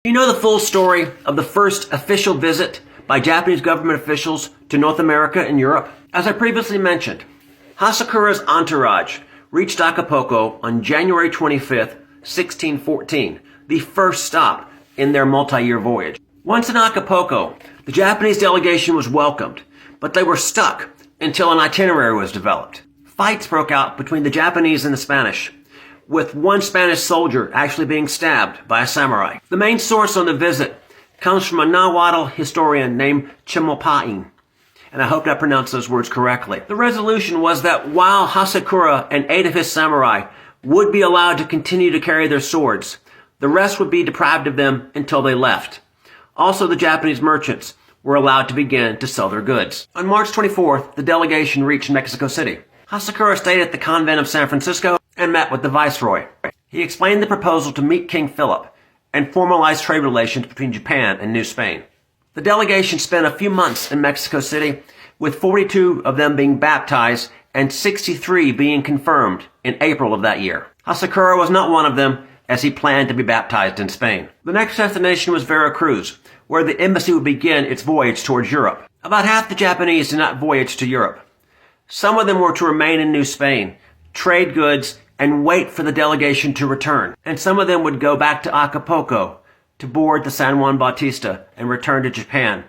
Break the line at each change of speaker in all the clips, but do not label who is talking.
You know the full story of the first official visit by Japanese government officials to North America and Europe? As I previously mentioned, Hasakura's entourage reached Acapulco on January 25th, 1614, the first stop in their multi-year voyage. Once in Acapulco, the Japanese delegation was welcomed, but they were stuck until an itinerary was developed. Fights broke out between the Japanese and the Spanish, with one Spanish soldier actually being stabbed by a samurai. The main source on the visit comes from a Nahuatl historian named Chimopain, and I hope I pronounced those words correctly. The resolution was that while Hasakura and 8 of his samurai would be allowed to continue to carry their swords, the rest would be deprived of them until they left. Also, the Japanese merchants were allowed to begin to sell their goods. On March 24th, the delegation reached Mexico City. Hasakura stayed at the convent of San Francisco and met with the viceroy. He explained the proposal to meet King Philip and formalize trade relations between Japan and New Spain. The delegation spent a few months in Mexico City, with 42 of them being baptized and 63 being confirmed in April of that year. Hasakura was not one of them, as he planned to be baptized in Spain. The next destination was Veracruz, where the embassy would begin its voyage towards Europe. About half the Japanese did not voyage to Europe. Some of them were to remain in New Spain, trade goods, and wait for the delegation to return. And some of them would go back to Acapulco to board the San Juan Bautista and return to Japan,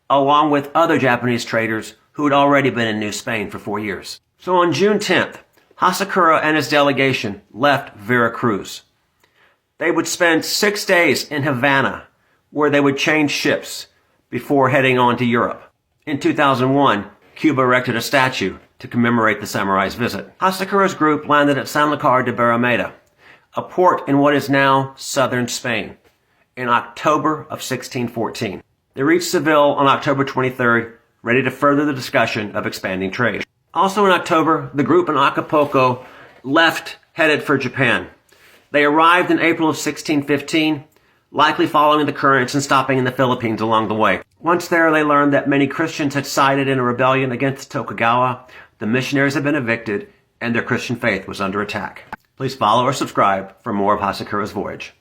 along with other Japanese traders who had already been in New Spain for 4 years. So on June 10th, Hasakura and his delegation left Veracruz. They would spend 6 days in Havana, where they would change ships before heading on to Europe. In 2001, Cuba erected a statue to commemorate the samurai's visit. Hasakura's group landed at Sanlúcar de Barrameda, a port in what is now southern Spain, in October of 1614. They reached Seville on October 23rd, ready to further the discussion of expanding trade. Also in October, the group in Acapulco left, headed for Japan. They arrived in April of 1615, likely following the currents and stopping in the Philippines along the way. Once there, they learned that many Christians had sided in a rebellion against Tokugawa, the missionaries had been evicted, and their Christian faith was under attack. Please follow or subscribe for more of Hasakura's voyage.